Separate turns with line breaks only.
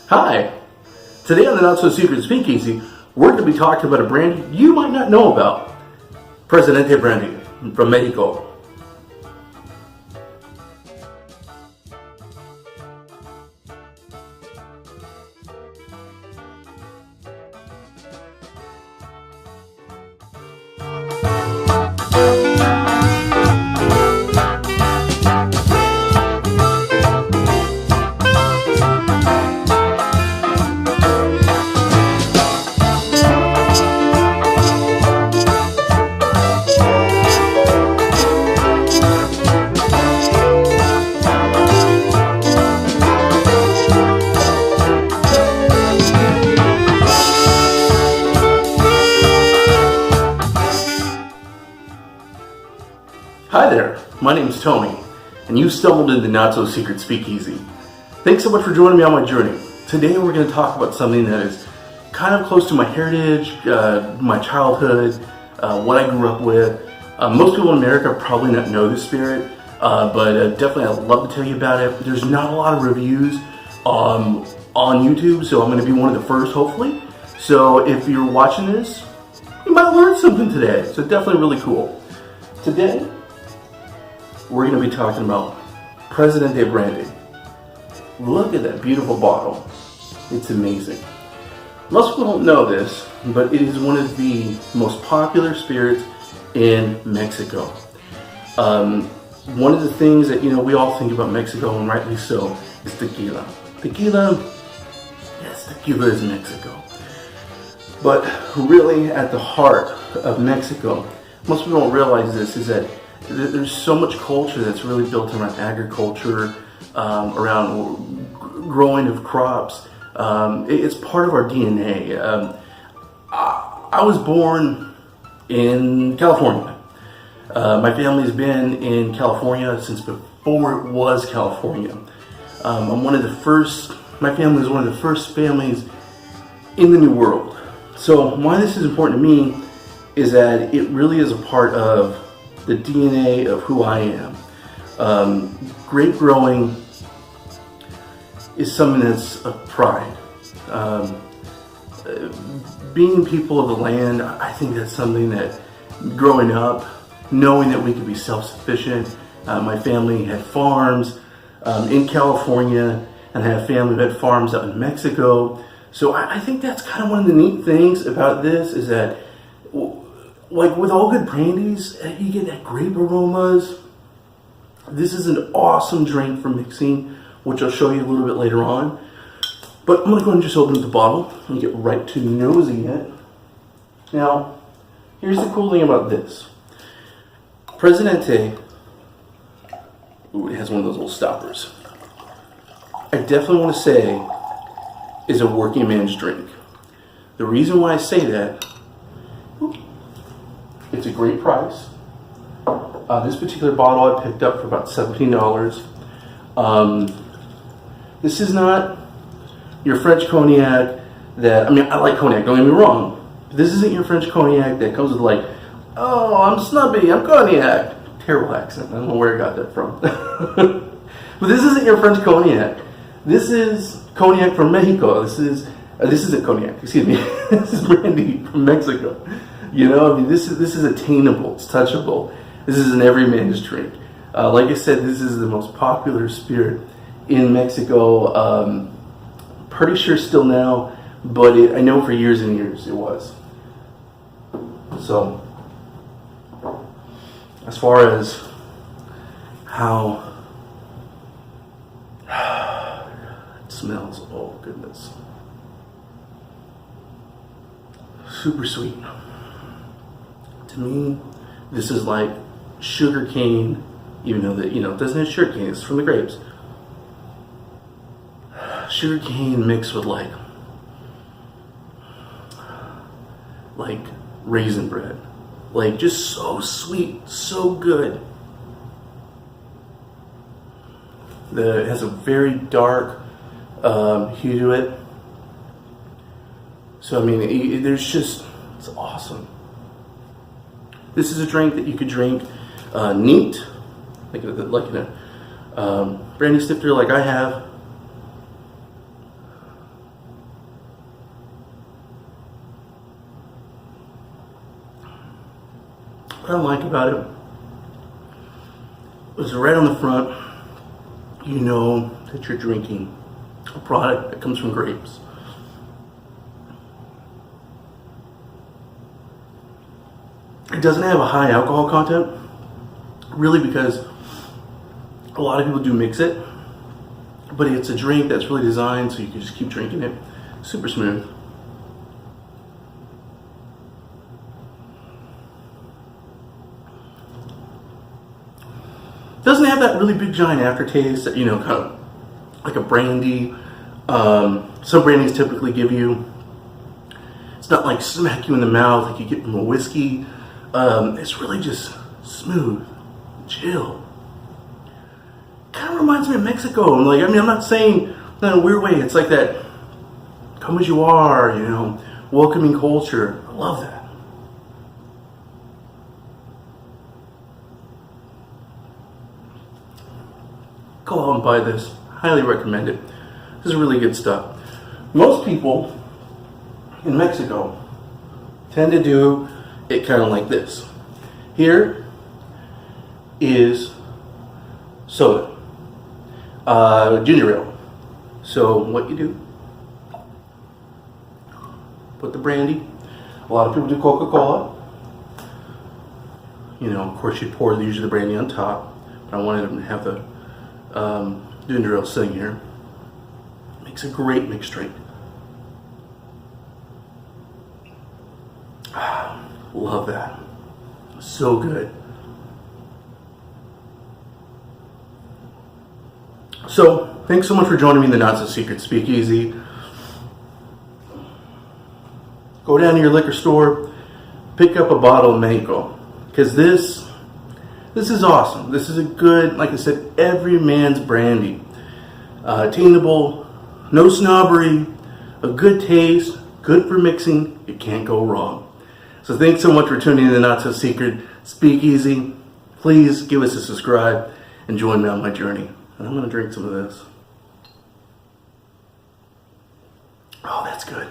Hi! Today on the Not So Secret Speakeasy, we're going to be talking about a brand you might not know about. Presidente Brandy from Mexico. Hi there, my name's Tony, and you stumbled into Not So Secret Speakeasy. Thanks so much for joining me on my journey. Today we're going to talk about something that is kind of close to my heritage, my childhood, what I grew up with. Most people in America probably not know this spirit, but definitely I'd love to tell you about it. There's not a lot of reviews on YouTube, so I'm going to be one of the first, hopefully. So if you're watching this, you might learn something today, so definitely really cool. Today, we're going to be talking about Presidente Brandy. Look at that beautiful bottle. It's amazing. Most people don't know this, but it is one of the most popular spirits in Mexico. One of the things that we all think about Mexico, and rightly so, is tequila. Yes, tequila is Mexico. But really, at the heart of Mexico, most people don't realize this, is that there's so much culture that's really built around agriculture, around growing of crops. It's part of our DNA. I was born in California. My family's been in California since before it was California. My family is one of the first families in the New World. So why this is important to me is that it really is a part of the DNA of who I am. Grape growing is something that's a pride. Being people of the land, I think that's something that growing up, knowing that we could be self-sufficient. My family had farms in California, and I have family that had farms out in Mexico. So I think that's kind of one of the neat things about this, is that like with all good brandies, you get that grape aromas. This is an awesome drink for mixing, which I'll show you a little bit later on. But I'm going to go ahead and just open up the bottle and get right to nosing it. Now, here's the cool thing about this. Presidente, ooh, it has one of those little stoppers. I definitely want to say is a working man's drink. The reason why I say that, it's a great price. This particular bottle I picked up for about $17. This is not your French cognac that, I like cognac, don't get me wrong. But this isn't your French cognac that comes with like, oh, I'm snubby, I'm cognac. Terrible accent, I don't know where I got that from. But this isn't your French cognac. This is cognac from Mexico. This isn't cognac, excuse me. This is brandy from Mexico. This is attainable, it's touchable. This is an everyman's drink. Like I said, this is the most popular spirit in Mexico. Pretty sure still now, but I know for years and years it was. So, as far as how it smells, oh goodness. Super sweet. To me, this is like sugar cane, even though that it doesn't have sugar cane, it's from the grapes. Sugar cane mixed with like raisin bread, like just so sweet, so good. It has a very dark hue to it. So it's awesome. This is a drink that you could drink neat, like in a, brandy stifter like I have. what I like about it is right on the front, you know that you're drinking a product that comes from grapes. It doesn't have a high alcohol content, really, because a lot of people do mix it, but it's a drink that's really designed so you can just keep drinking it. Super smooth. Doesn't have that really big giant aftertaste that, you know, kind of like a brandy. Some brandies typically give you. It's not like smack you in the mouth like you get from a whiskey. It's really just smooth, chill. Kind of reminds me of Mexico. I'm not saying in a weird way. It's like that come as you are, you know, welcoming culture. I love that. Go out and buy this. Highly recommend it. This is really good stuff. Most people in Mexico tend to do it kind of like this. Here is soda, ginger ale. So what you do, put the brandy. A lot of people do Coca-Cola. You know, of course you pour usually the brandy on top, but I wanted them to have the ginger ale sitting here. Makes a great mixed drink. Love that. So good. So, thanks so much for joining me in the Not So Secret Speakeasy. Go down to your liquor store, pick up a bottle of Mexico, because this is awesome. This is a good, like I said, every man's brandy. Attainable, no snobbery, a good taste, good for mixing. You can't go wrong. So thanks so much for tuning in to the Not So Secret Speakeasy. Please give us a subscribe and join me on my journey. And I'm going to drink some of this. Oh, that's good.